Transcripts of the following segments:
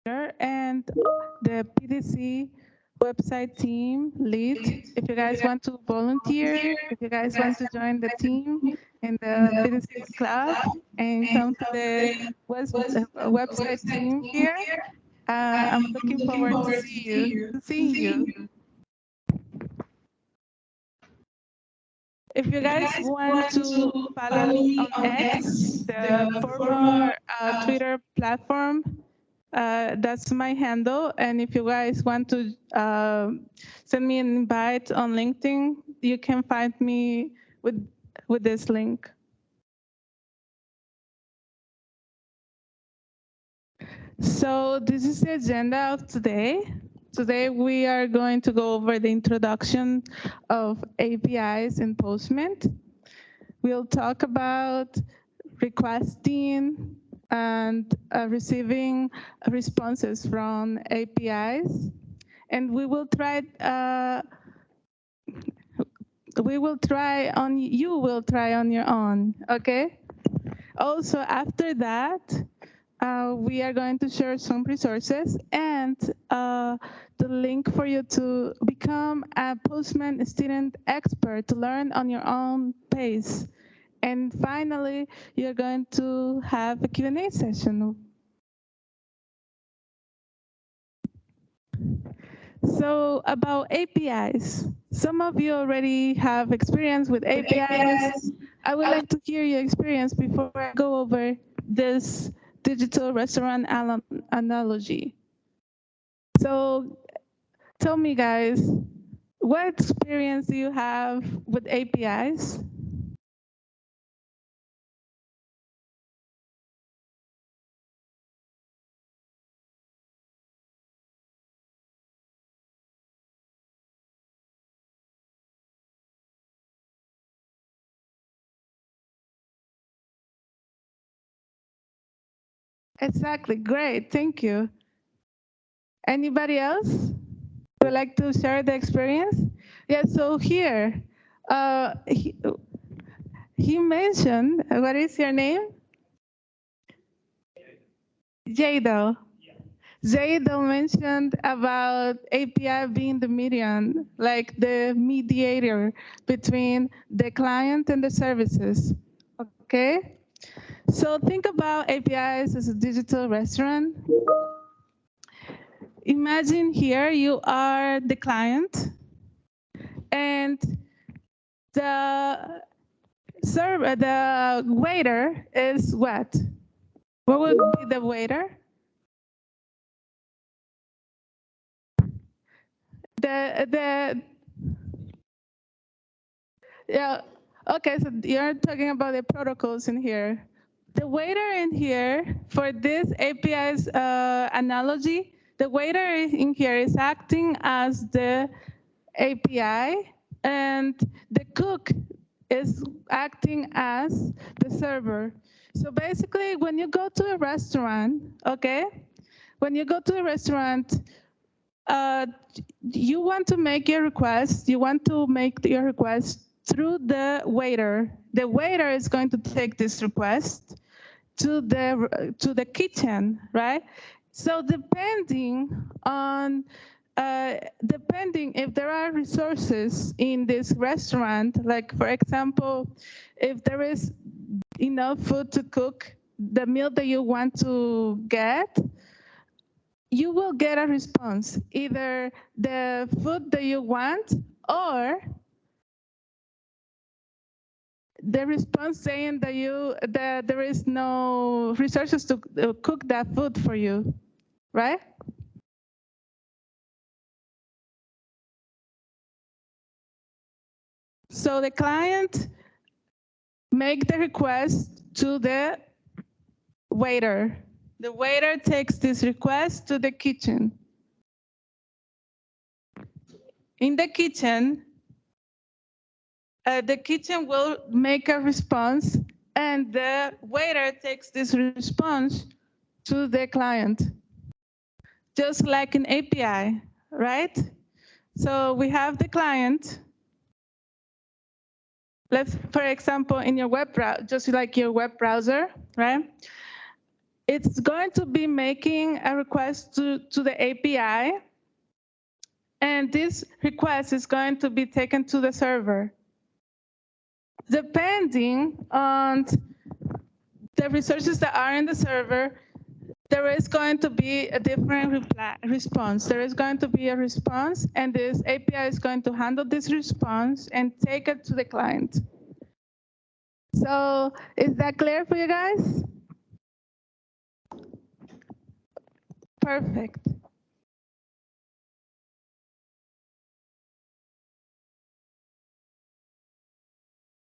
and the PDC website team lead. If you guys want to volunteer, if you guys want to join the team in the PDC club and come to the website team here, I'm looking forward to seeing you. If you guys want to follow me on X, the former Twitter platform, that's my handle. And if you guys want to send me an invite on LinkedIn, you can find me with this link. So this is the agenda of today. Today we are going to go over the introduction of APIs in Postman. We'll talk about requesting and receiving responses from APIs. And you will try on your own, okay? Also, after that, we are going to share some resources and the link for you to become a Postman student expert to learn on your own pace. And finally, you're going to have a Q&A session. So about APIs, some of you already have experience with APIs. I would like to hear your experience before I go over this digital restaurant analogy. So tell me, guys, what experience do you have with APIs? Exactly, great, thank you. Anybody else would like to share the experience? Yeah, so here, uh, he, he mentioned, what is your name? Jado. Jado mentioned about API being the median, like the mediator between the client and the services, okay? So think about APIs as a digital restaurant. Imagine here you are the client and the the waiter is what? What would be the waiter? The yeah. Okay, so you're talking about the protocols in here. The waiter in here for this API's analogy, the waiter in here is acting as the API, and the cook is acting as the server. So basically, when you go to a restaurant, okay, when you go to a restaurant, uh, you want to make your request, you want to make your request through the waiter. The waiter is going to take this request to the kitchen, right? So depending if there are resources in this restaurant, like for example, if there is enough food to cook the meal that you want to get, you will get a response, either the food that you want or the response saying that there is no resources to cook that food for you, right? So the client make the request to the waiter. The waiter takes this request to the kitchen. In the kitchen will make a response, and the waiter takes this response to the client, just like an API, right? So we have the client. Let's, for example, in your web browser, just like your web browser, right? it's going to be making a request to the API, and this request is going to be taken to the server. Depending on the resources that are in the server, there is going to be a different response. There is going to be a response, and this API is going to handle this response and take it to the client. So is that clear for you guys? Perfect.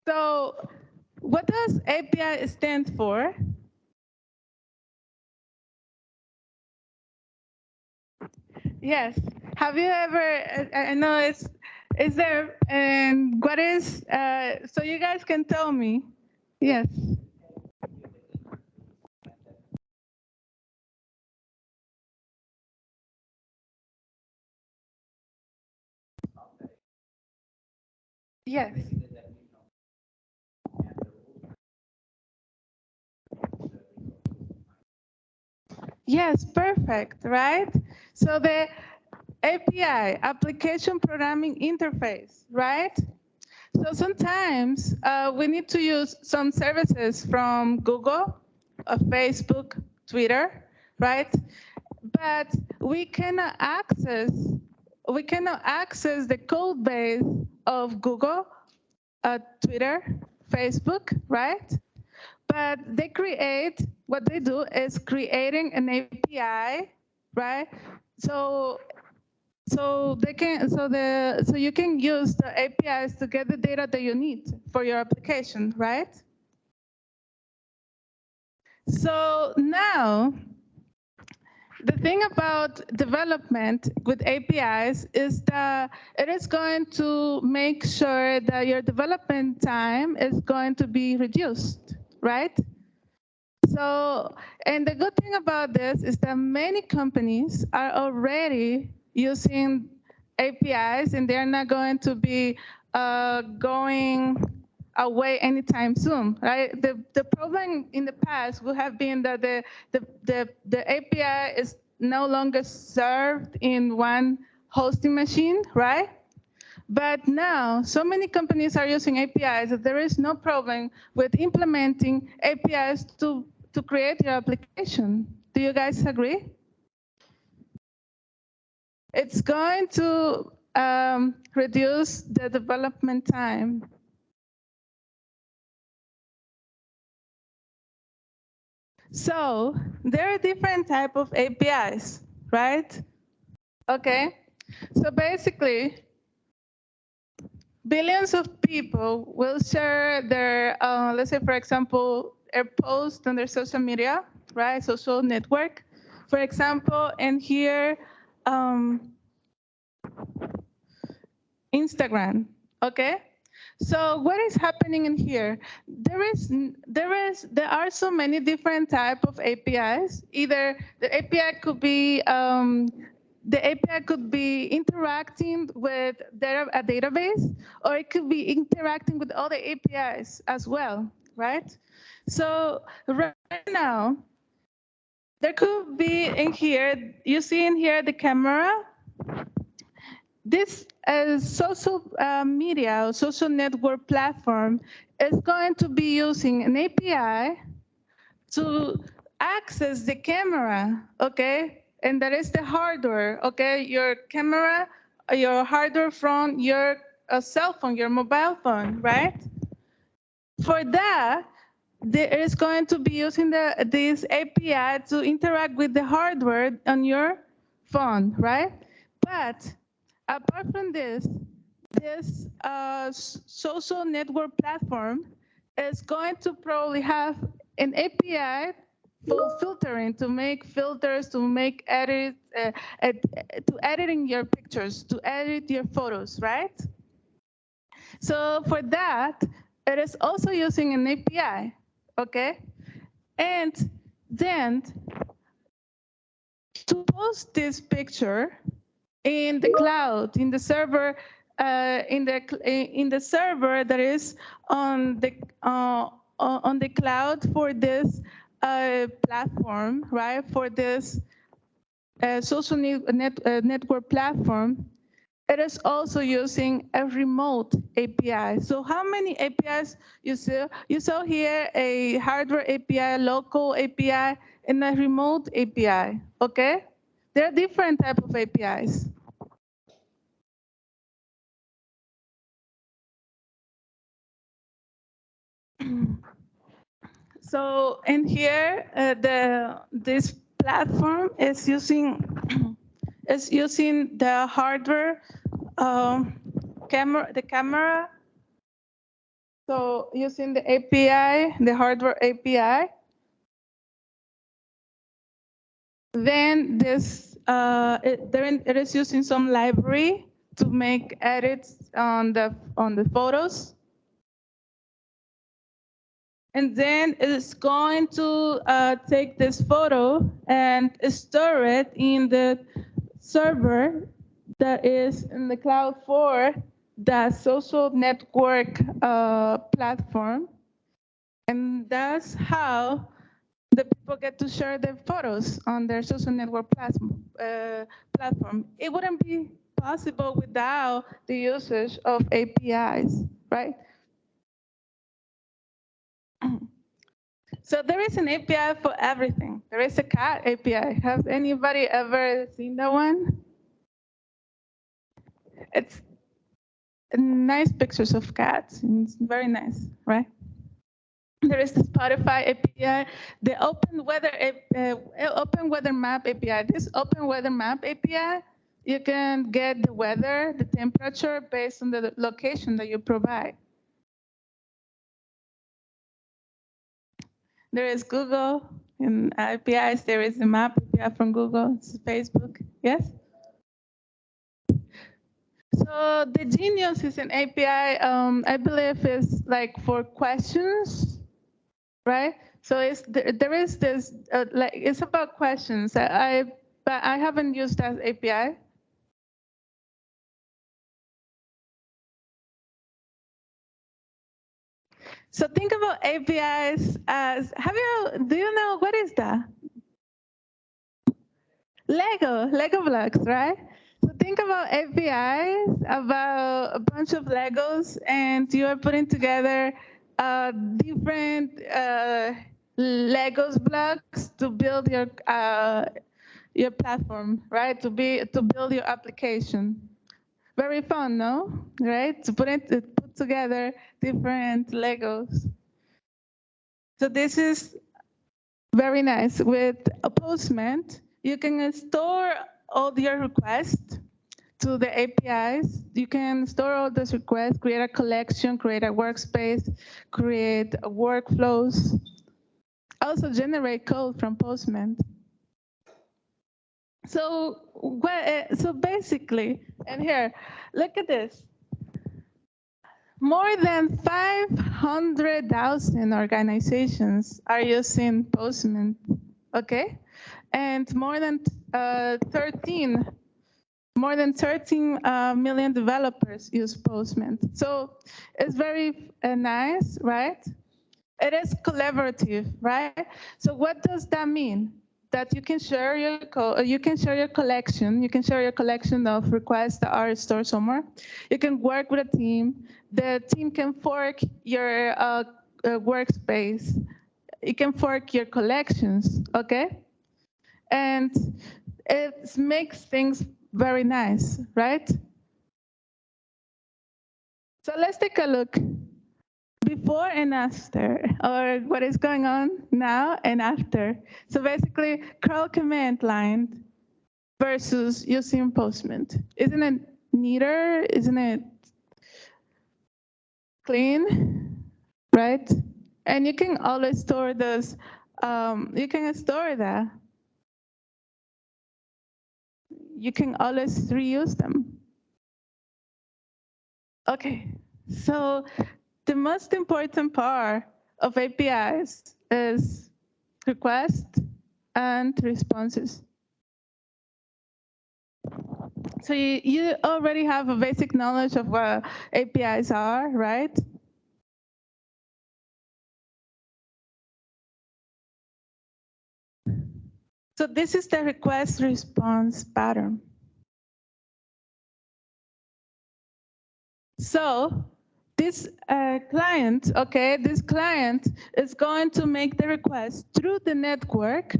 So what does API stand for? Yes. Have you ever, I know is there, and what is, so you guys can tell me. Yes. Yes. Yes, perfect, right? So the API, application programming interface, right? So sometimes we need to use some services from Google, Facebook, Twitter, right? But we cannot access the code base of Google, Twitter, Facebook, right? But what they do is creating an API, right? So you can use the APIs to get the data that you need for your application, right? So now, the thing about development with APIs is that it is going to make sure that your development time is going to be reduced, right? So, and the good thing about this is that many companies are already using APIs, and they're not going to be going away anytime soon, right? The problem in the past would have been that the API is no longer served in one hosting machine, right? But now, so many companies are using APIs that there is no problem with implementing APIs to create your application. Do you guys agree? It's going to reduce the development time. So there are different type of APIs, right? Okay. So basically, billions of people will share their, let's say, for example, a post on their social media, right? Social network. For example, and here, Instagram, okay? So what is happening in here? There are so many different type of APIs. Either the API could be interacting with a database, or it could be interacting with other APIs as well, right? So right now, there could be in here, you see in here the camera. This social media or social network platform is going to be using an API to access the camera, okay? And that is the hardware, okay? Your camera, your hardware from your cell phone, your mobile phone, right? For that, there is going to be using this API to interact with the hardware on your phone, right? But apart from this social network platform is going to probably have an API for filtering, to make filters, to make edits, to editing your pictures, to edit your photos, right? So for that, it is also using an API, okay? And then to post this picture in the cloud, in the server, in the server that is on the cloud for this platform, right, for this social network platform, it is also using a remote API. So how many APIs you see? You saw here a hardware API, local API, and a remote API, okay? There are different type of APIs. So in here, this platform is using the hardware camera, the camera. So using the API, the hardware API, then it is using some library to make edits on the photos, and then it's going to take this photo and store it in the server that is in the cloud for the social network platform, and that's how the people get to share their photos on their social network platform. It wouldn't be possible without the usage of APIs, right? So there is an API for everything. There is a cat API. Has anybody ever seen that one? It's nice pictures of cats. It's very nice, right? There is the Spotify API, the Open Weather Map API. This Open Weather Map API, you can get the weather, the temperature based on the location that you provide. There is Google and APIs. There is the map API from Google. It's Facebook. Yes. So the Genius is an API. I believe is like for questions, right? So there is this like it's about questions. But I haven't used that API. So think about APIs as do you know what is that? Lego blocks, right? So think about APIs, about a bunch of Legos, and you are putting together different Legos blocks to build your platform, right? To build your application. Very fun, no? Right? To put together different Legos. So this is very nice. With a Postman, you can store all your requests to the APIs. You can store all those requests, create a collection, create a workspace, create workflows, also generate code from Postman. So basically, and here, look at this. More than 500,000 organizations are using Postman, okay? And more than 13 million developers use Postman. So it's very nice, right? It is collaborative, right? So what does that mean? That you can share your collection. You can share your collection of requests that are stored somewhere. You can work with a team. The team can fork your workspace. You can fork your collections, okay? And it makes things very nice, right? So let's take a look before and after, or what is going on now and after. So basically, curl command line versus using Postman. Isn't it neater? Isn't it clean? Right? And you can always store those. You can store that. You can always reuse them. Okay, so the most important part of APIs is request and responses. So you already have a basic knowledge of what APIs are, right? So this is the request response pattern. So this client, okay, this client is going to make the request through the network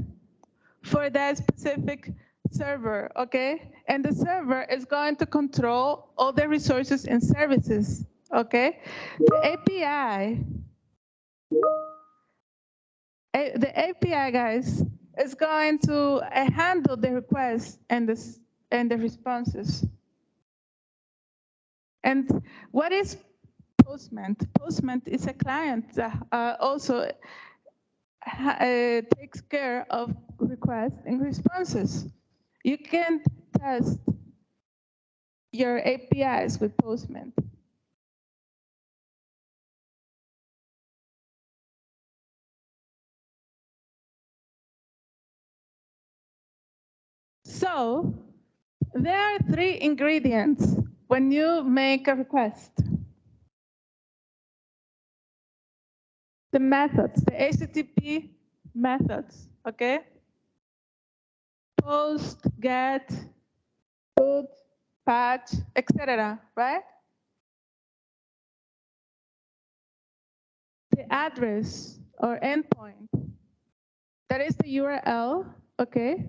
for that specific server, okay? And the server is going to control all the resources and services, okay? The API, guys, is going to handle the requests and the responses. And what is Postman? Postman is a client that also takes care of requests and responses. You can test your APIs with Postman. So there are 3 ingredients when you make a request. The methods, the HTTP methods, okay? Post, get, put, patch, etc., right? The address or endpoint, that is the URL, okay?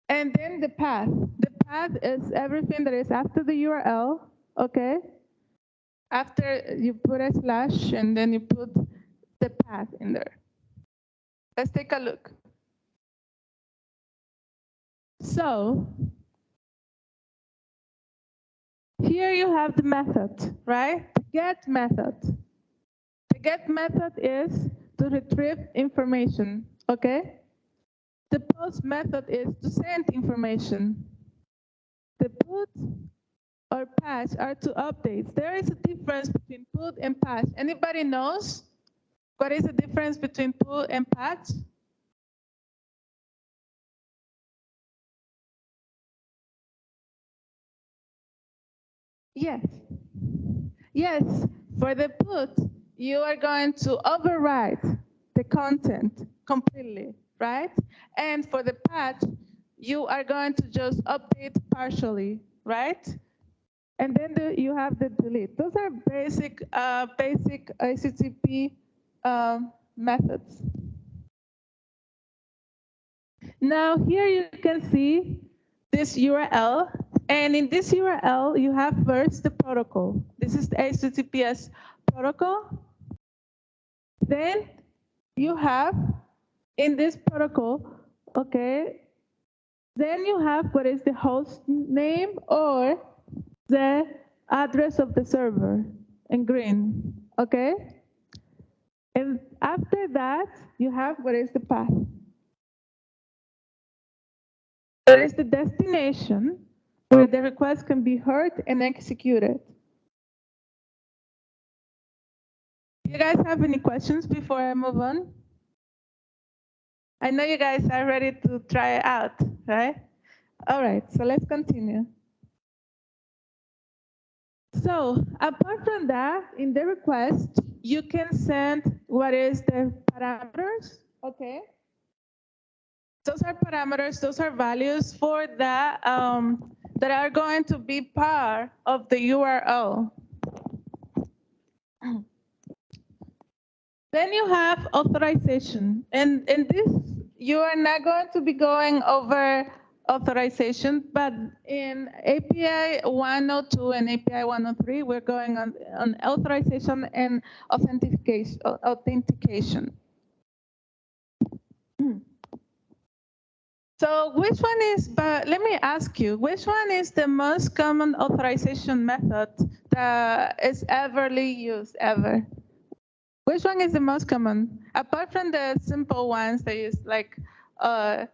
And then the path. The path is everything that is after the URL, okay? After you put a slash and then you put the path in there. Let's take a look. So here you have the method, right? The get method. The get method is to retrieve information, okay? The post method is to send information. The put or patch are two updates. There is a difference between put and patch. Anybody knows what is the difference between put and patch? Yes. Yes, for the put, you are going to overwrite the content completely, right? And for the patch, you are going to just update partially, right? And then you have the delete. Those are basic HTTP methods. Now here you can see this URL, and in this URL you have first the protocol. This is the HTTPS protocol. Then you have in this protocol, okay, then you have what is the host name or the address of the server in green, okay? And after that, you have what is the path. There is the destination where the request can be heard and executed. You guys have any questions before I move on? I know you guys are ready to try it out, right? All right, so let's continue. So apart from that, in the request, you can send what is the parameters, okay? Those are parameters, those are values for that that are going to be part of the URL. Then you have authorization. And in this, you are not going to be going over authorization, but in API 102 and API 103, we're going on authorization and authentication. So which one is, but let me ask you, which one is the most common authorization method that is everly used ever? Which one is the most common? Apart from the simple ones that is like, that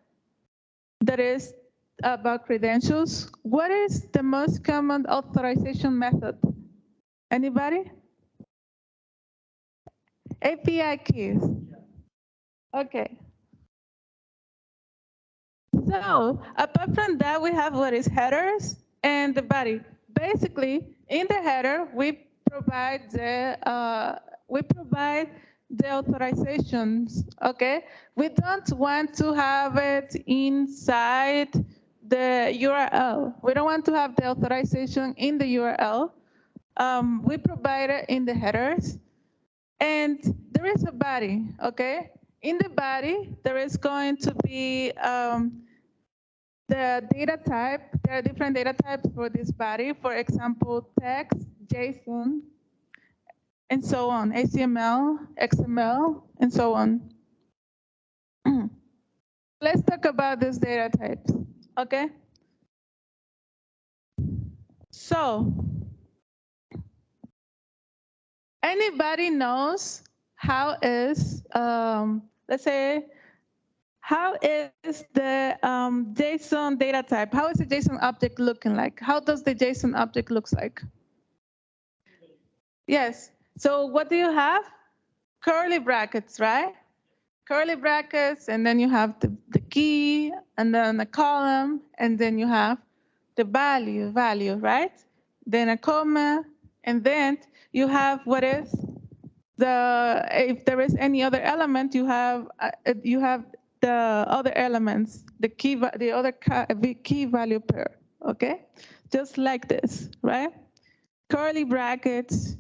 is about credentials, what is the most common authorization method? Anybody? API keys. Okay. So apart from that, we have what is headers and the body. Basically, in the header, we provide the authorizations, okay? We don't want to have it inside the URL. We don't want to have the authorization in the URL. We provide it in the headers. And there is a body, okay? In the body, there is going to be the data type. There are different data types for this body. For example, text, JSON, and so on, HTML, XML, and so on. Let's talk about these data types, okay? So, anybody knows how is, let's say, how is the JSON data type? How is the JSON object looking like? How does the JSON object looks like? Yes. So what do you have? Curly brackets, right? Curly brackets, and then you have the key, and then a column, and then you have the value, right? Then a comma, and then you have what is the, if there is any other element, you have the other elements, the key value pair, okay? Just like this, right? Curly brackets,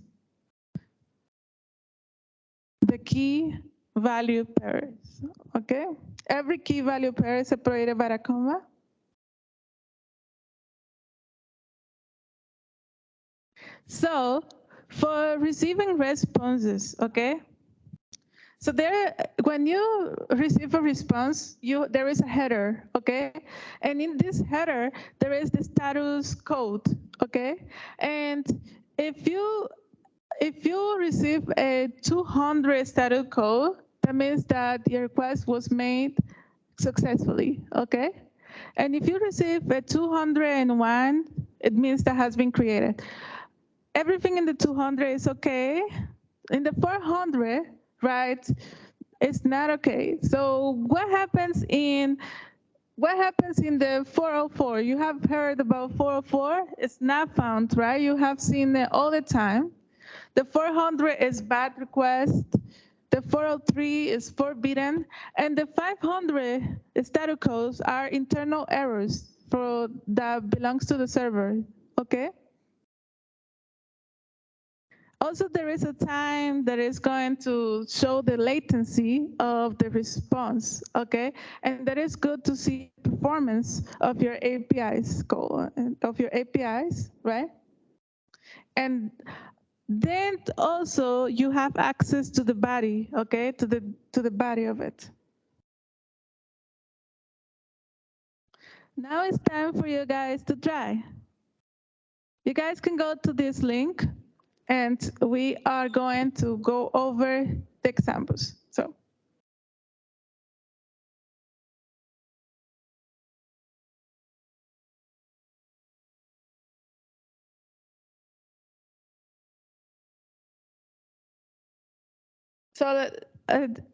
the key value pairs, okay? Every key value pair is separated by a comma. So for receiving responses, okay? So there, when you receive a response, there is a header, okay? And in this header, there is the status code, okay? And if you receive a 200 status code, that means that the request was made successfully, okay? And if you receive a 201, it means that has been created. Everything in the 200 is okay. In the 400, right, it's not okay. So what happens in the 404? You have heard about 404. It's not found, right? You have seen it all the time. The 400 is bad request. The 403 is forbidden. And the 500 status codes are internal errors that belongs to the server, okay? Also, there is a time that is going to show the latency of the response, okay? And that is good to see performance of your APIs, right? And then also you have access to the body, okay? To the body of it. Now it's time for you guys to try. You guys can go to this link, and we are going to go over the examples. So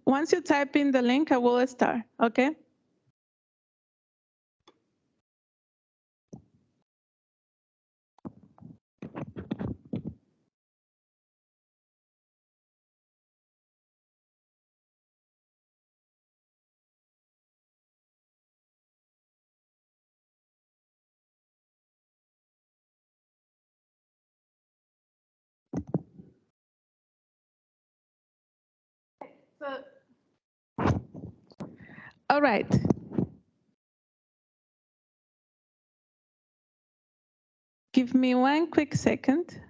once you type in the link, I will start, okay? So, all right. Give me one quick second.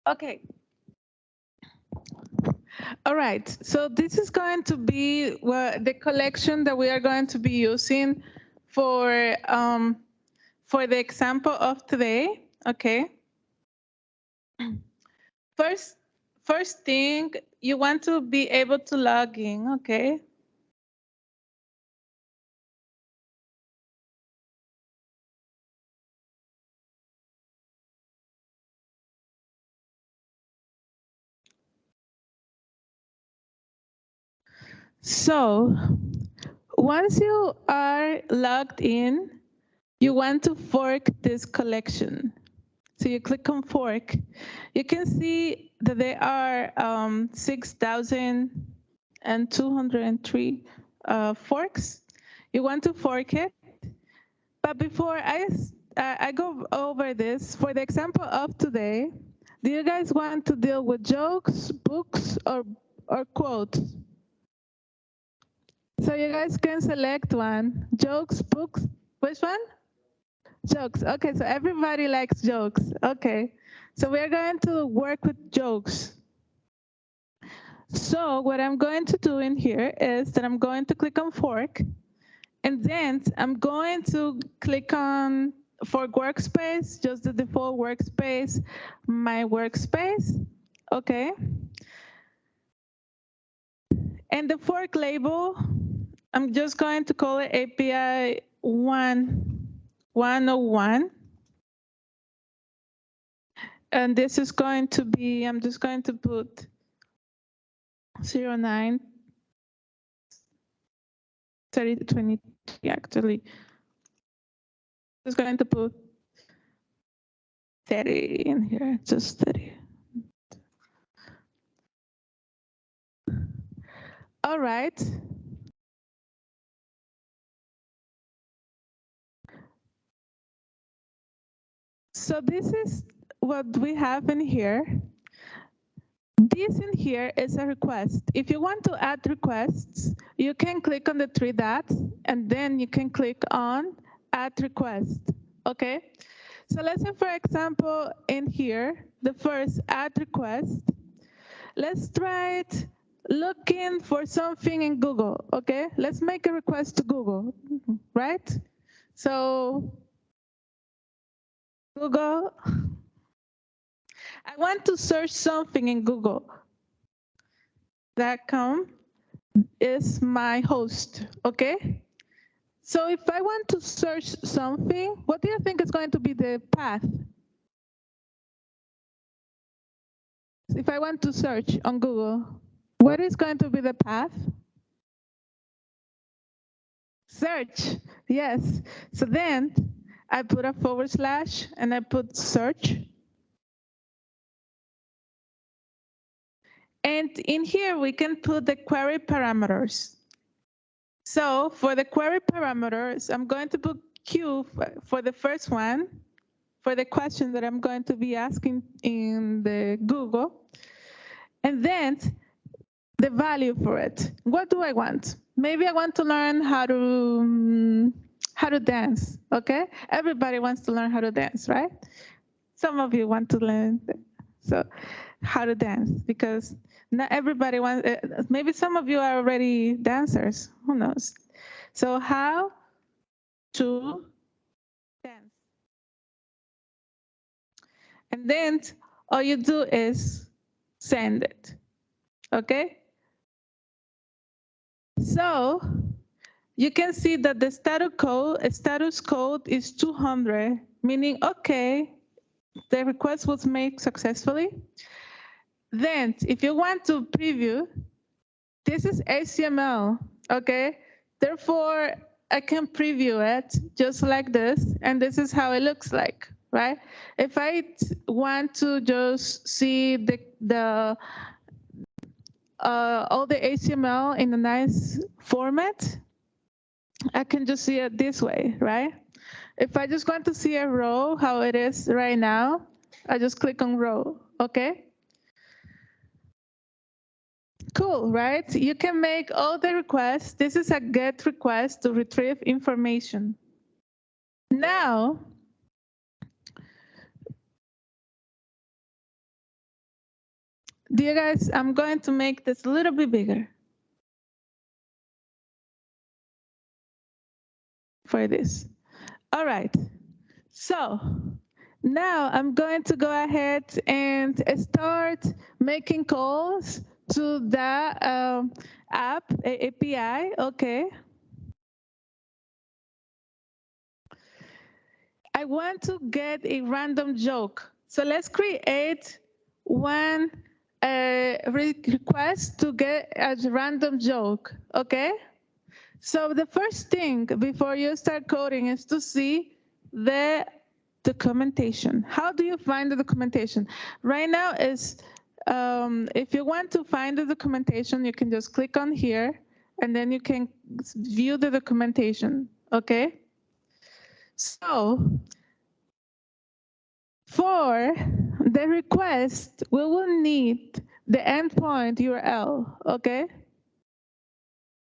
Okay. All right, so this is going to be the collection that we are going to be using for the example of today. Okay. First thing, you want to be able to log in. Okay. So once you are logged in, you want to fork this collection. So you click on fork. You can see that there are 6,203 forks. You want to fork it. But before I go over this, for the example of today, do you guys want to deal with jokes, books, or quotes? So you guys can select one. Jokes, books, which one? Jokes. Okay, so everybody likes jokes. Okay, so we're going to work with jokes. So what I'm going to do in here is that I'm going to click on fork, and then I'm going to click on for workspace, just the default workspace, my workspace. Okay. And the fork label, I'm just going to call it API 101. And this is going to be, I'm just going to put 09 3023 actually. Just going to put 30 in here, just 30. All right. So this is what we have in here. This in here is a request. If you want to add requests, you can click on the three dots and then you can click on add request. Okay. So let's say, for example, in here, the first add request, let's try it looking for something in Google. Okay. Let's make a request to Google, right? So Google, I want to search something in Google.com is my host, okay? So if I want to search something, what do you think is going to be the path? If I want to search on Google, what is going to be the path? Search, yes. So then I put a / and I put search. And in here, we can put the query parameters. So for the query parameters, I'm going to put Q for the first one, for the question that I'm going to be asking in the Google. And then the value for it. What do I want? Maybe I want to learn how to dance, okay? Everybody wants to learn how to dance, right? Some of you want to learn so how to dance because not everybody wants, maybe some of you are already dancers, who knows? So how to dance. And then all you do is send it, okay? So you can see that the status code is 200, meaning, okay, the request was made successfully. Then if you want to preview, this is HTML, okay? Therefore, I can preview it just like this, and this is how it looks like, right? If I want to just see all the HTML in a nice format, I can just see it this way, right? If I just want to see a row, how it is right now, I just click on row, okay? Cool, right? You can make all the requests. This is a GET request to retrieve information. Now, Do you guys, I'm going to make this a little bit bigger for this. All right. So now I'm going to go ahead and start making calls to the app API. Okay. I want to get a random joke. So let's create one request to get a random joke. Okay. So the first thing before you start coding is to see the documentation. How do you find the documentation? Right now is, if you want to find the documentation, you can just click on here and then you can view the documentation, okay? So for the request, we will need the endpoint URL, okay?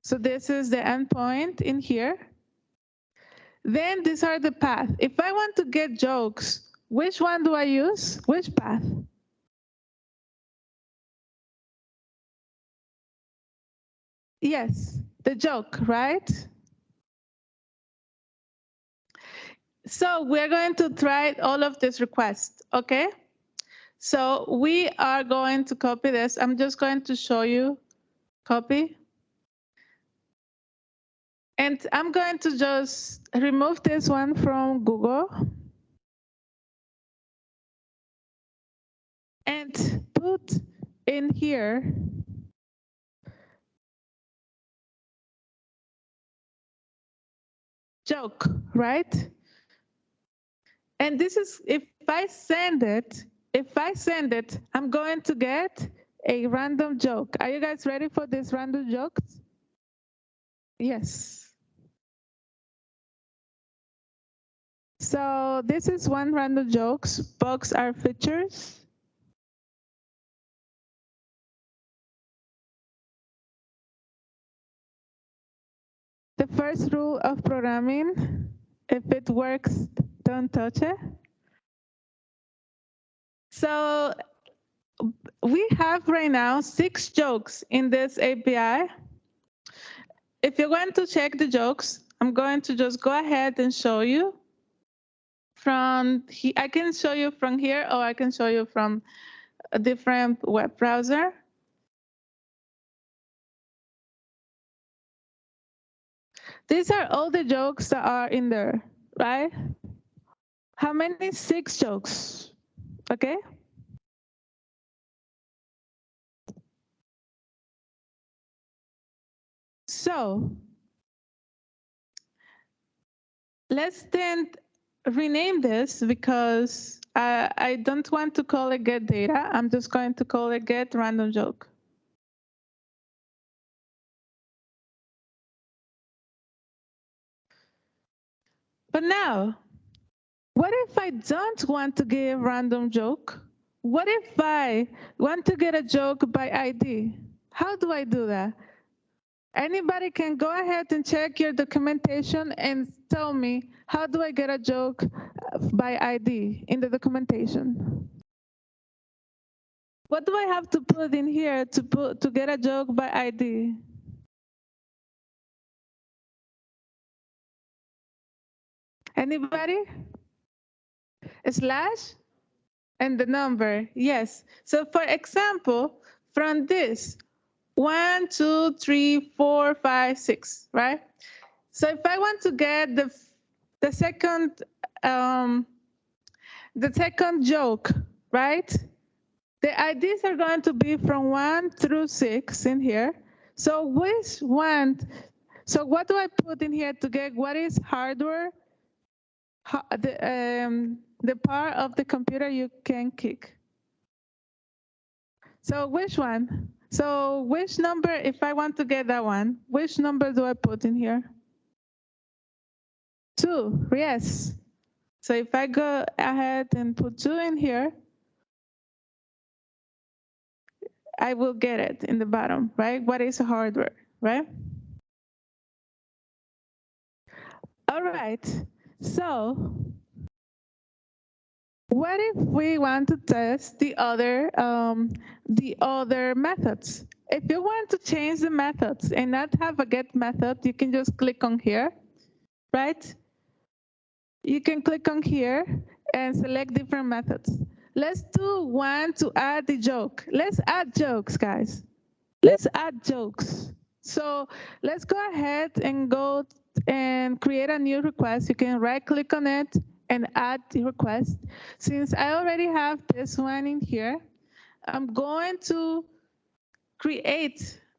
So this is the endpoint in here. Then these are the paths. If I want to get jokes, which one do I use? Which path? Yes, the joke, right? So we're going to try all of these requests, okay? So we are going to copy this. I'm just going to show you, copy. And I'm going to just remove this one from Google and put in here joke, right? And this is, if I send it, I'm going to get a random joke. Are you guys ready for this random jokes? Yes. So this is one random jokes. Bugs are features. The first rule of programming, if it works, don't touch it. So we have right now 6 jokes in this API. If you're going to check the jokes, I'm going to just go ahead and show you. I can show you from here, or I can show you from a different web browser. These are all the jokes that are in there, right? How many? 6 jokes, okay? So let's then rename this, because I don't want to call it get data. I'm just going to call it get random joke. But now, what if I don't want to give random joke? What if I want to get a joke by ID? How do I do that? Anybody can go ahead and check your documentation and tell me, how do I get a joke by ID in the documentation? What do I have to put in here to get a joke by ID? Anybody? A slash and the number, yes. So for example, from this, 1, 2, 3, 4, 5, 6, right? So if I want to get the second joke, right? The IDs are going to be from 1 through 6 in here. So which one? So what do I put in here to get what is hardware? The part of the computer you can kick. So which one? So which number, if I want to get that one, which number do I put in here? 2, yes. So if I go ahead and put 2 in here, I will get it in the bottom, right? What is hardware, right? All right. So what if we want to test the other methods? If you want to change the methods and not have a get method, you can just click on here, right? You can click on here and select different methods. Let's do one to add the joke. Let's add jokes, guys. Let's add jokes. So let's go ahead and go and create a new request. You can right click on it and add the request. Since I already have this one in here, I'm going to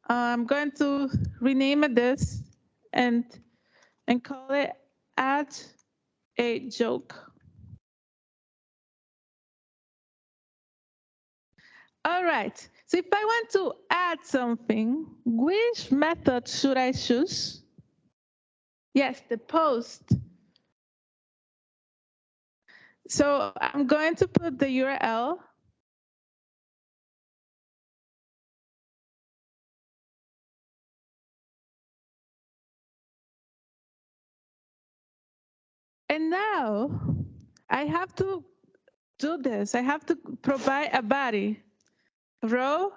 I'm going to rename it this and call it add a joke. All right, so if I want to add something, which method should I choose? Yes, the post. So I'm going to put the URL. And now I have to do this. I have to provide a body, row,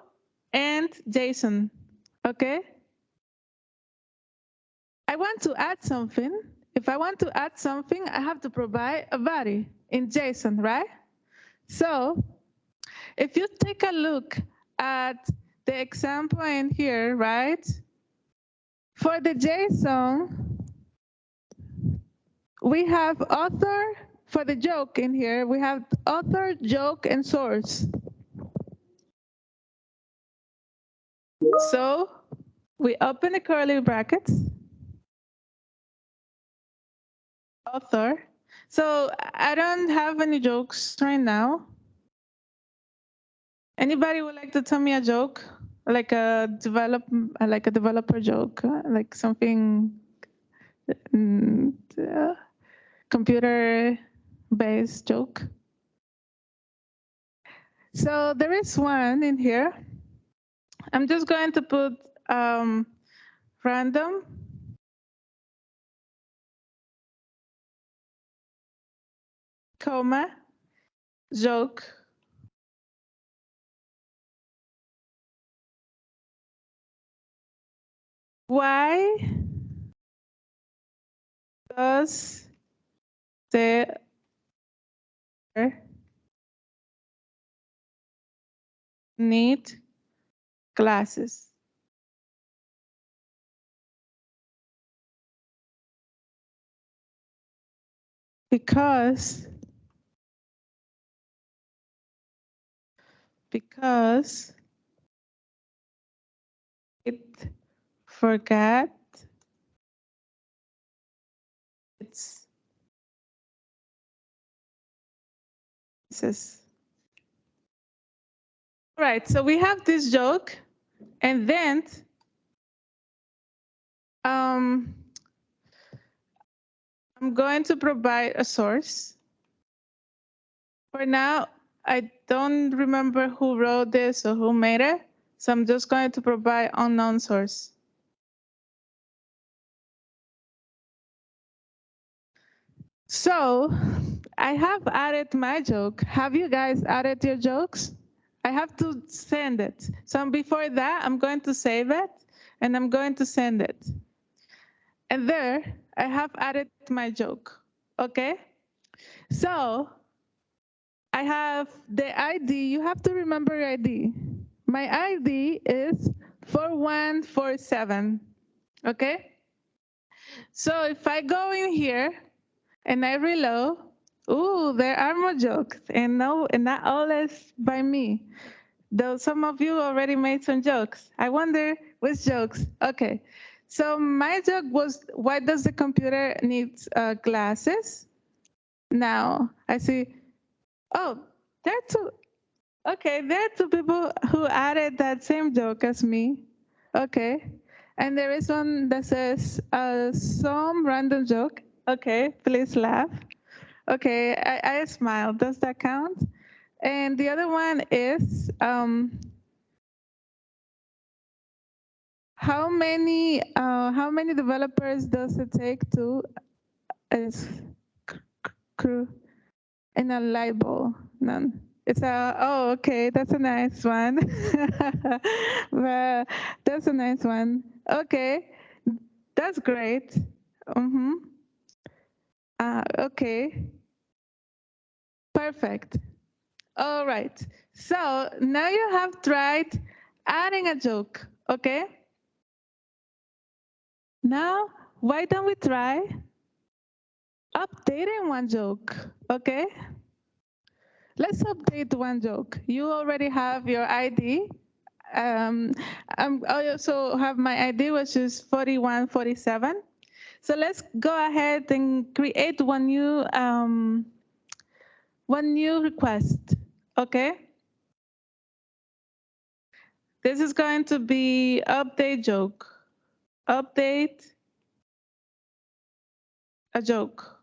and JSON, okay? I want to add something. If I want to add something, I have to provide a body in JSON, right? So if you take a look at the example in here, right? For the JSON, we have author, for the joke in here, we have author, joke, and source. So we open the curly brackets, author. So I don't have any jokes right now. Anybody would like to tell me a joke? Like a developer joke, like something computer-based joke. So there is one in here. I'm just going to put random comma joke. Why does the need glasses? Because it forgot its glasses. Right, so we have this joke, and then I'm going to provide a source. For now, I don't remember who wrote this or who made it, so I'm just going to provide unknown source. So I have added my joke. Have you guys added your jokes? I have to send it. So before that, I'm going to save it, and I'm going to send it. And there, I have added my joke, okay? So I have the ID. You have to remember your ID. My ID is 4147, okay? So if I go in here and I reload, ooh, there are more jokes, and not all is by me. Though some of you already made some jokes. I wonder which jokes. Okay, so my joke was, why does the computer need glasses? Now I see, oh, there are two. Okay, there are two people who added that same joke as me. Okay, and there is one that says some random joke. Okay, please laugh. Okay, I smiled. Does that count? And the other one is how many developers does it take to crew? And a label, none. It's a, oh, okay, that's a nice one. Well, that's a nice one. Okay, that's great. Mm-hmm. Okay, perfect. All right. So now you have tried adding a joke, okay? Now, why don't we try updating one joke, okay? Let's update one joke. You already have your ID. I also have my ID, which is 4147. So let's go ahead and create one new request, okay? This is going to be update joke. Update a joke.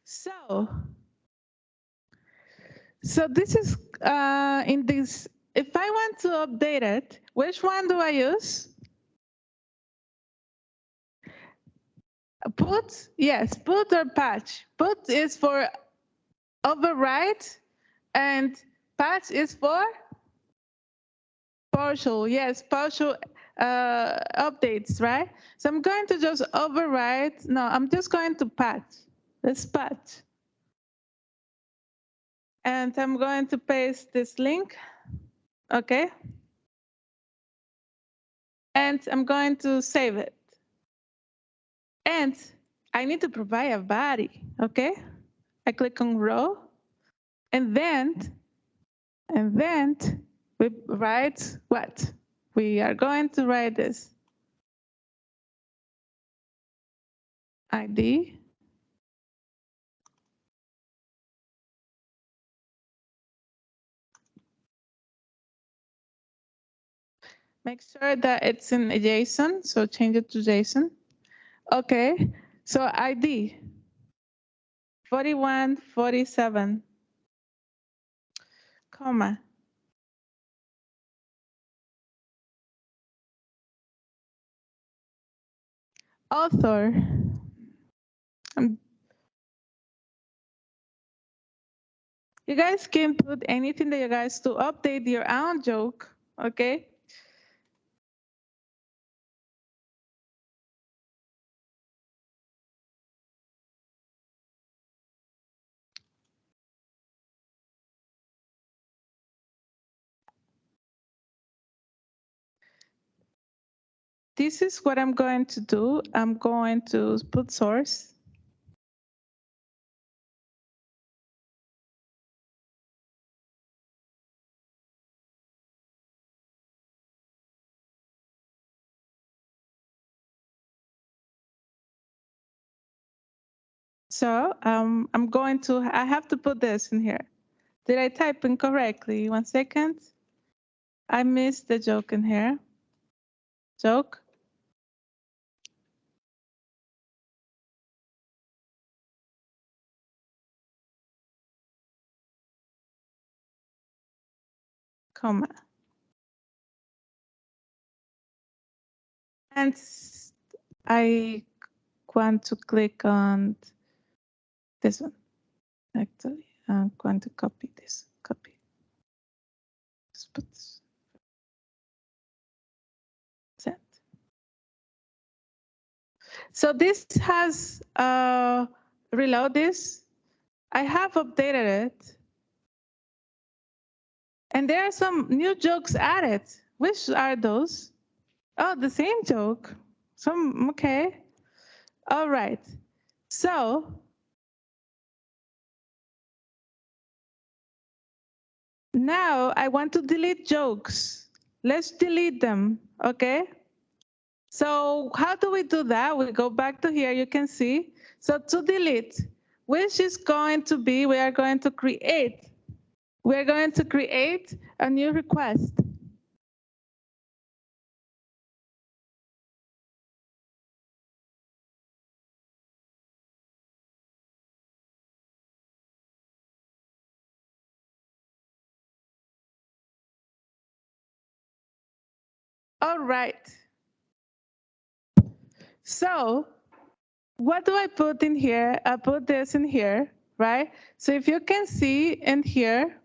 So this is in this. If I want to update it, which one do I use? Put, yes, put or patch. Put is for overwrite, and patch is for partial. Yes, partial updates, right? So I'm going to just overwrite. No, I'm just going to patch. Let's patch. And I'm going to paste this link, okay? And I'm going to save it. And I need to provide a body, okay? I click on row, and then we write what? We are going to write this ID. Make sure that it's in JSON, so change it to JSON. Okay, so ID 4147, comma. Author. You guys can put anything that you guys to update your own joke, okay? This is what I'm going to do. I'm going to put source. So I have to put this in here. Did I type incorrectly? 1 second. I missed the joke in here. Joke. Comma. And I want to click on this one. Actually, I'm going to copy this. Copy. Just put this. Send. So this has reload this. I have updated it. And there are some new jokes added. Which are those? Oh, the same joke. Okay. All right. So now I want to delete jokes. Let's delete them, okay? So how do we do that? We go back to here, you can see. So to delete, which is going to be, we're going to create a new request. All right. So what do I put in here? I put this in here, right? So if you can see in here,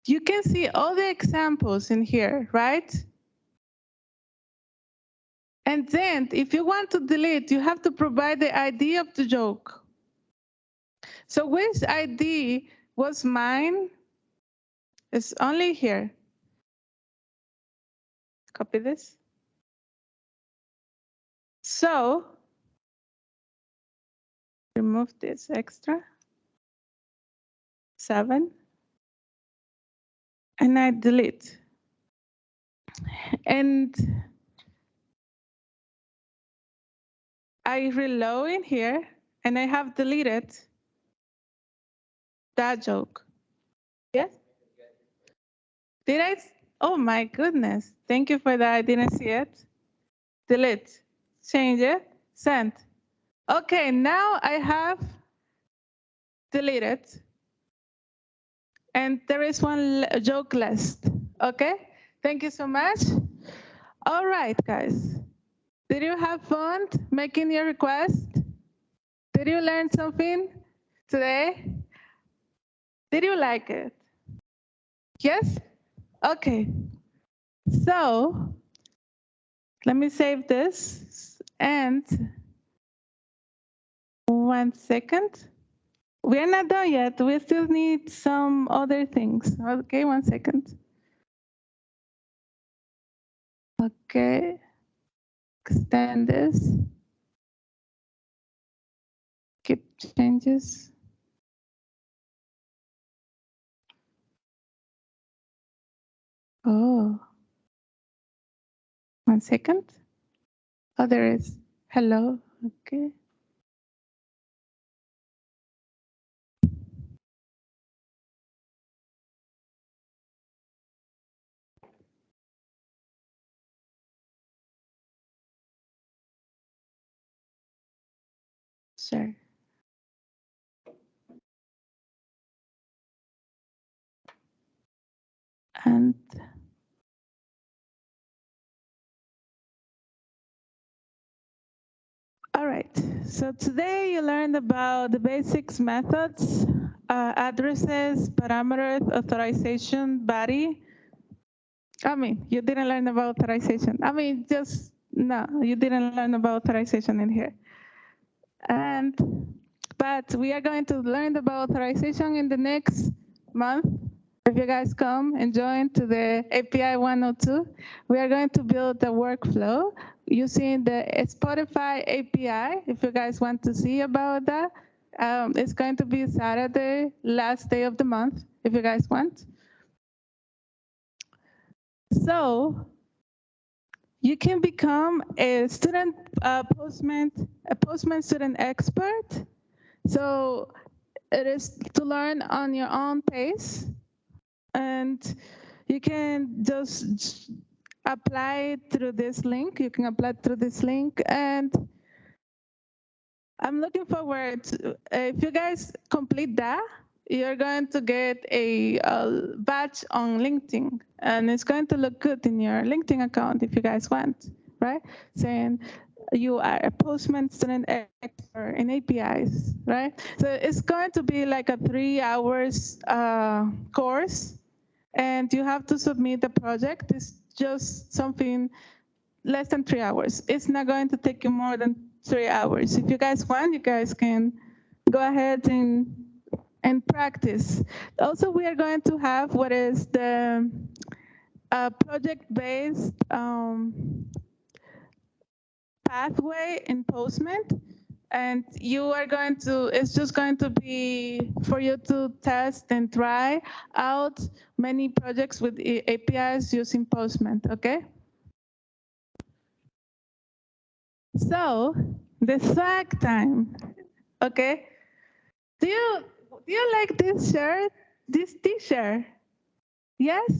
you can see all the examples in here, right? And then if you want to delete, you have to provide the ID of the joke. So which ID was mine? It's only here. Copy this. So remove this extra 7 and I delete. And I reload in here and I have deleted that joke. Yes? Did I? Oh my goodness. Thank you for that. I didn't see it. Delete. Change it. Send. Okay, now I have deleted. And there is one joke list. Okay? Thank you so much. All right, guys. Did you have fun making your request? Did you learn something today? Did you like it? Yes? Okay. So let me save this and 1 second. We're not done yet. We still need some other things. Okay, 1 second. Okay, extend this. Keep changes. Oh, 1 second. Oh, there is hello. Okay. Sure. And all right. So today you learned about the basics methods, addresses, parameters, authorization, body. I mean, you didn't learn about authorization. I mean, just no, you didn't learn about authorization in here. But we are going to learn about authorization in the next month. If you guys come and join to the API 102, we are going to build a workflow using the Spotify API. If you guys want to see about that, it's going to be Saturday, last day of the month, if you guys want. So you can become a student Postman student expert. So it is to learn on your own pace, and you can just apply through this link. You can apply through this link, and I'm looking forward to, if you guys complete that, you're going to get a badge on LinkedIn, and it's going to look good in your LinkedIn account if you guys want, right? Saying you are a Postman student expert in APIs, right? So it's going to be like a 3 hours course, and you have to submit the project. It's just something less than 3 hours. It's not going to take you more than 3 hours. If you guys want, you guys can go ahead and practice. Also, we are going to have what is the project-based pathway in Postman. And you are going to, it's just going to be for you to test and try out many projects with APIs using Postman, okay? So the swag time, okay? Do you like this shirt, this T-shirt? Yes,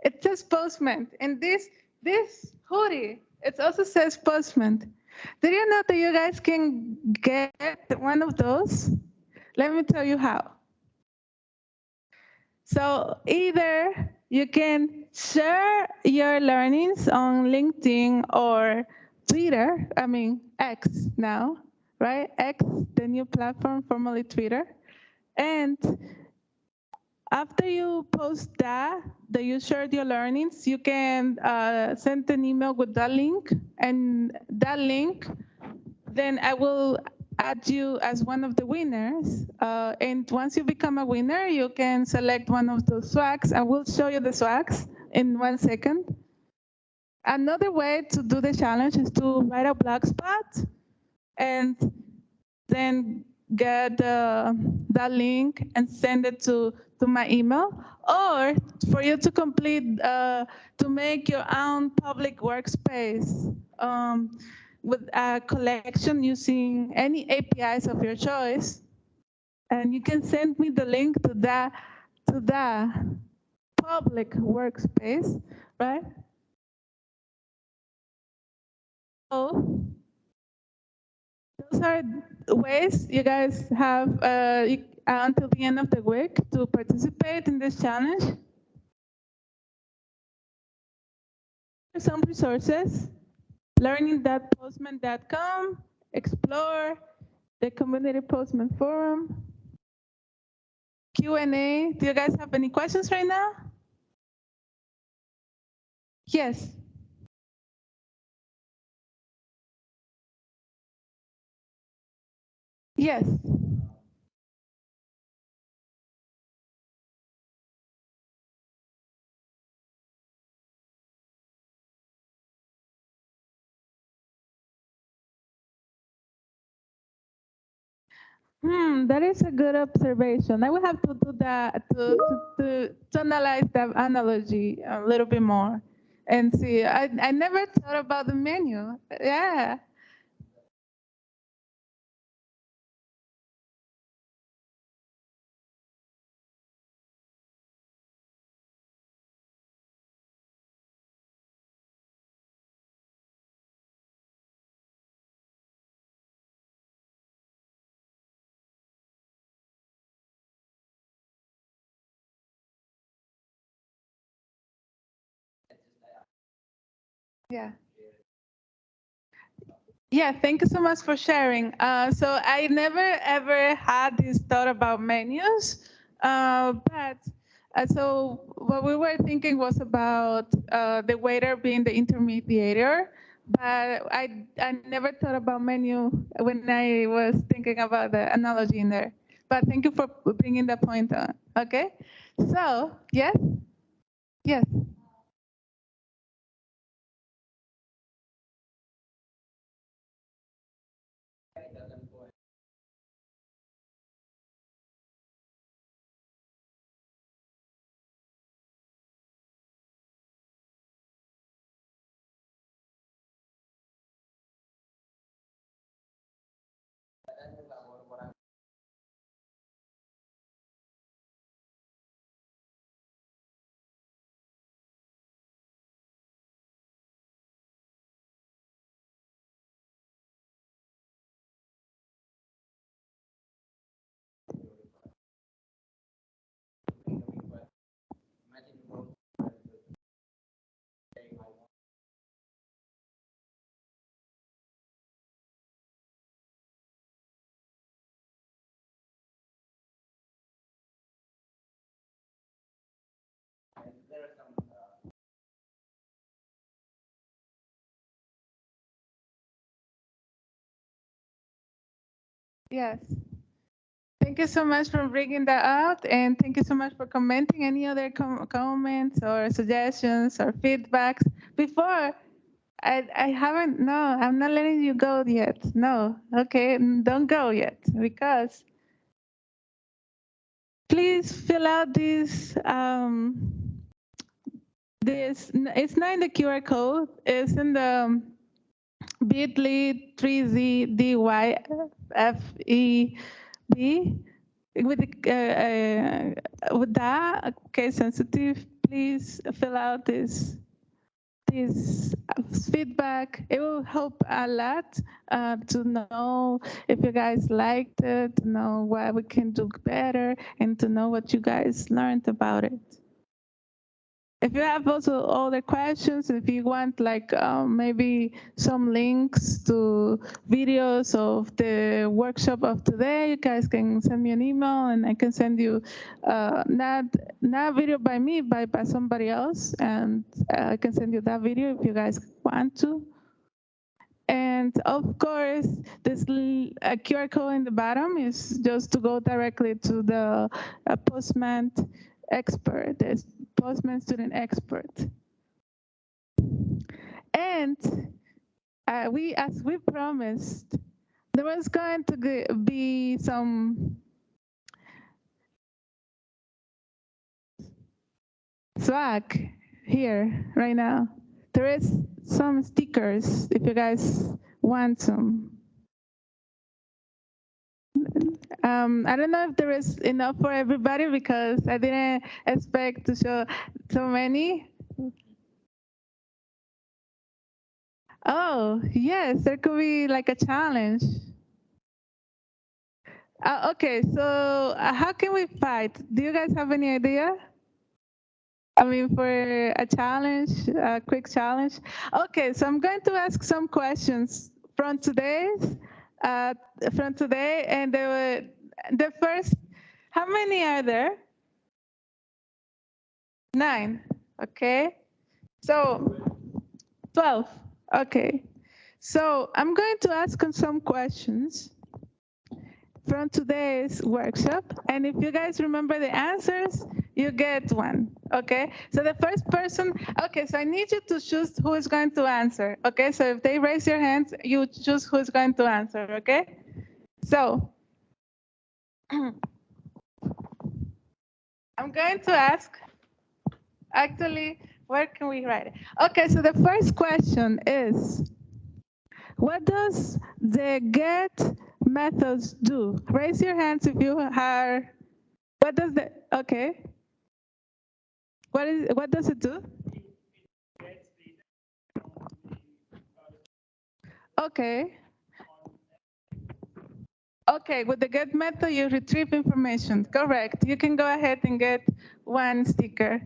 it says Postman, and this hoodie, it also says Postman. Did you know that you guys can get one of those? Let me tell you how. So either you can share your learnings on LinkedIn or Twitter, I mean X now, right? X, the new platform, formerly Twitter. And after you post that you shared your learnings, you can send an email with that link, and that link, then I will add you as one of the winners. And once you become a winner, you can select one of those swags. I will show you the swags in 1 second. Another way to do the challenge is to write a blog spot and then get that link and send it to my email, or for you to complete, to make your own public workspace with a collection using any APIs of your choice. And you can send me the link to that public workspace, right? So those are ways you guys have until the end of the week to participate in this challenge. Some resources: learning.postman.com, explore the community Postman forum, Q&A. Do you guys have any questions right now? Yes. Yes. That is a good observation. I will have to do that to analyze that analogy a little bit more and see. I never thought about the menu. Yeah. Yeah. Yeah, thank you so much for sharing. So I never ever had this thought about menus, but so what we were thinking was about the waiter being the intermediator, but I never thought about menu when I was thinking about the analogy in there. But thank you for bringing that point on. Okay, so yes, yes, yes. Thank you so much for bringing that out, and thank you so much for commenting. Any other comments or suggestions or feedbacks? Before, I haven't, no, I'm not letting you go yet. No, okay, don't go yet, because please fill out this, it's not in the QR code, it's in the bit.ly 3ZDYFEB. With that case sensitive, please fill out this feedback. It will help a lot to know if you guys liked it, to know what we can do better, and to know what you guys learned about it. If you have also other questions, if you want like maybe some links to videos of the workshop of today, you guys can send me an email and I can send you not video by me, but by somebody else, and I can send you that video if you guys want to. And of course, this QR code in the bottom is just to go directly to the Postman expert, the Postman student expert. And as we promised, there was going to be some swag here right now. There is some stickers if you guys want some. I don't know if there is enough for everybody because I didn't expect to show so many. Oh, yes, there could be like a challenge. Okay, so how can we fight? Do you guys have any idea? I mean, for a challenge, a quick challenge. Okay, so I'm going to ask some questions from today, and the first. How many are there? 9. Okay, so 12. Okay, so I'm going to ask some questions from today's workshop, and if you guys remember the answers, you get one. Okay, so the first person, okay, so I need you to choose who is going to answer. Okay, so if they raise your hands, you choose who is going to answer. Okay, so I'm going to ask, actually, where can we write it? Okay, so the first question is, what does the get methods do? Raise your hands if you are. What does the, okay. What does it do? Okay. Okay, with the get method, you retrieve information. Correct. You can go ahead and get one sticker.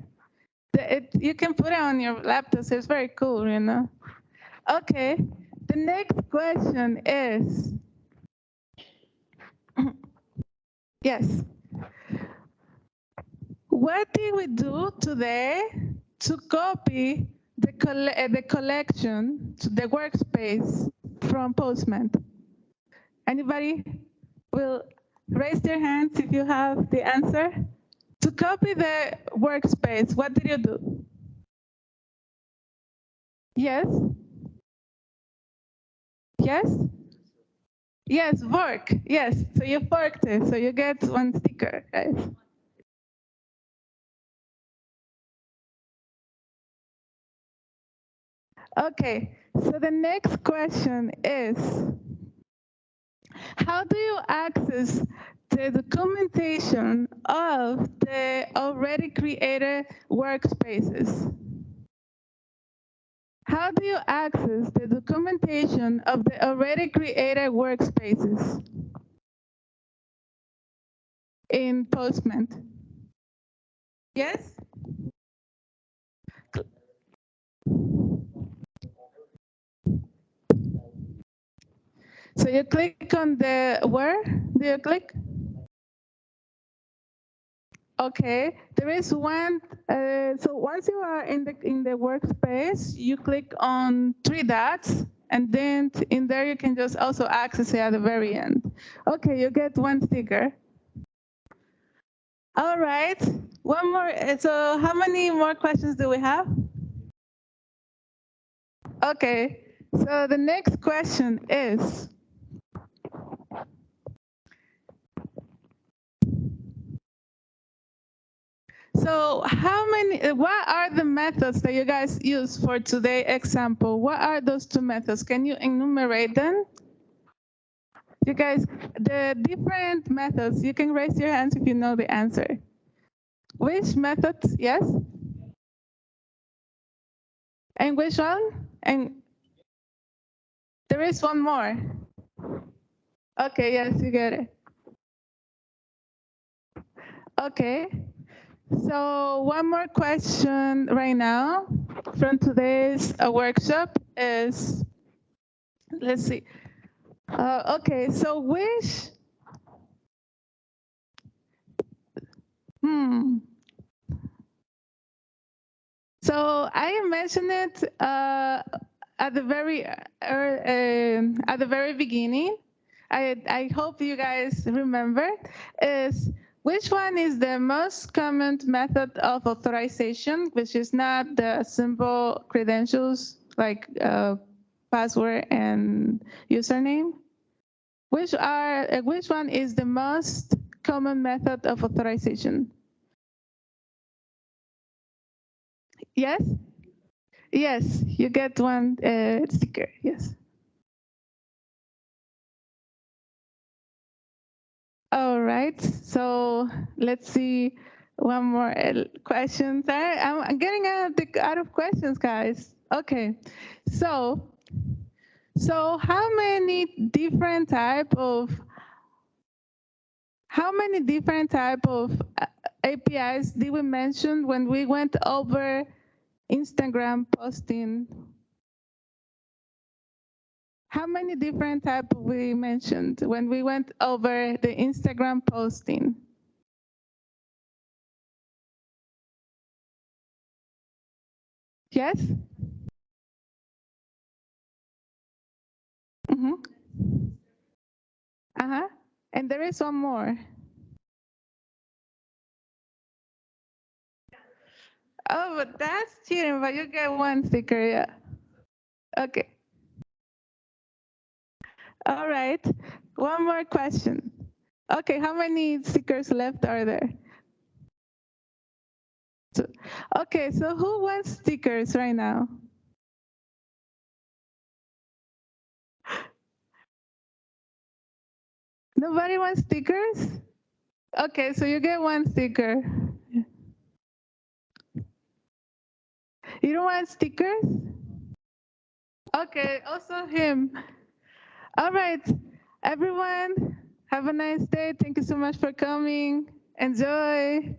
You can put it on your laptop, so it's very cool, you know. Okay, the next question is, yes. What did we do today to copy the collection, to the workspace from Postman? Anybody will raise their hands if you have the answer. To copy the workspace, what did you do? Yes? Yes? Yes, work. Yes, so you forked it, so you get one sticker, guys. Okay, so the next question is, how do you access the documentation of the already created workspaces? How do you access the documentation of the already created workspaces in Postman? Yes? So you click on the, where do you click? Okay, there is one, so once you are in the workspace, you click on 3 dots, and then in there you can just also access it at the very end. Okay, you get one sticker. All right, one more, so how many more questions do we have? Okay, so the next question is, so what are the methods that you guys use for today's example? What are those 2 methods? Can you enumerate them? You guys, the different methods, you can raise your hands if you know the answer. Which methods? Yes? And which one? And there is one more. Okay, yes, you get it. Okay. So one more question right now from today's workshop is, let's see. Okay, so hmm. So I mentioned it at the very beginning. I hope you guys remember is which one is the most common method of authorization, which is not the simple credentials like password and username. Which one is the most common method of authorization? Yes. Yes, you get one sticker. Yes. All right. So let's see one more question. Sorry, I'm getting out of questions, guys. Okay. So how many different type of APIs did we mention when we went over Instagram posting? How many different type we mentioned when we went over the Instagram posting? Yes? Mm-hmm. Uh-huh. And there is one more. Oh, but that's cheating, but you get one sticker, yeah. Okay. All right. One more question. Okay, how many stickers left are there? Two. Okay, so who wants stickers right now? Nobody wants stickers? Okay, so you get one sticker. You don't want stickers? Okay, also him. All right, everyone, have a nice day. Thank you so much for coming. Enjoy.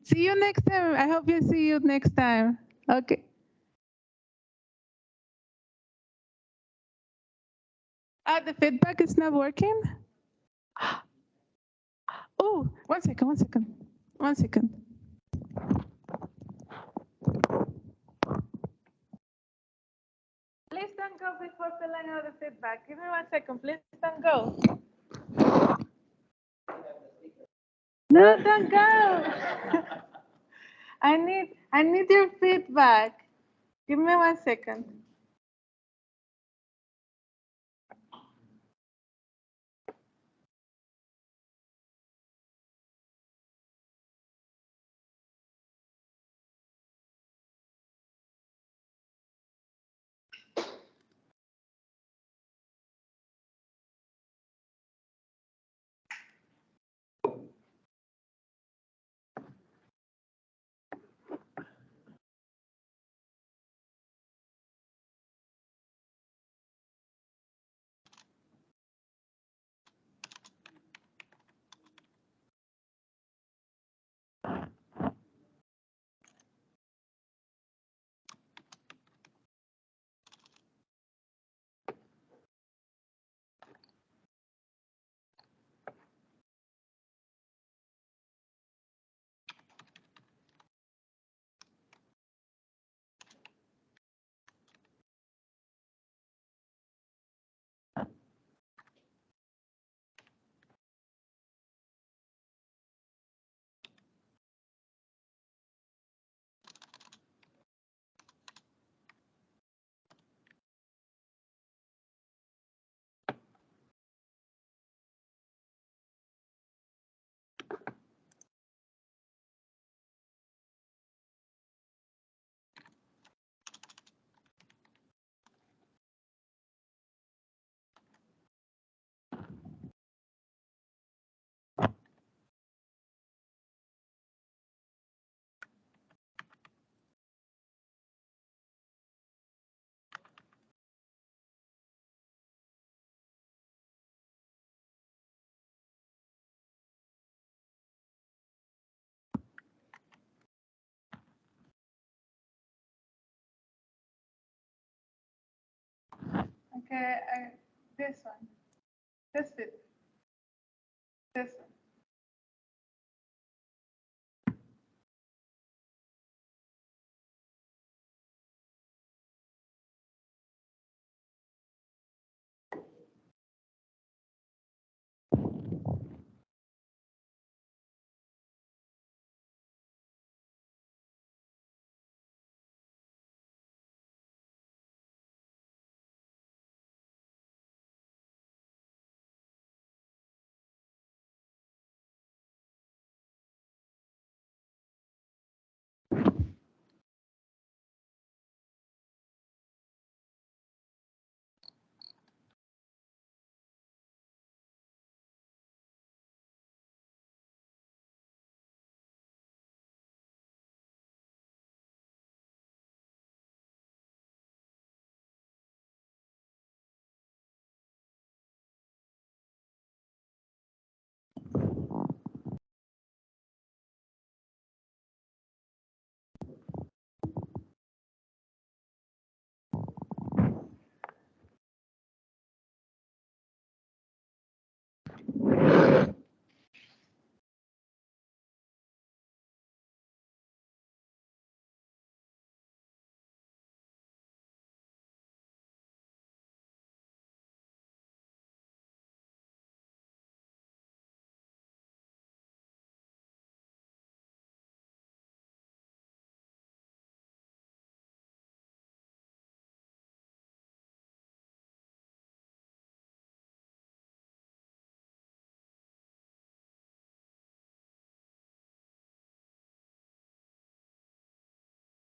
See you next time. I hope you see you next time. Okay. The feedback is not working? Oh, one second, one second. One second. Please don't go before filling out the feedback. Give me one second. Please don't go. No, don't go. I need your feedback. Give me one second. this one, this bit.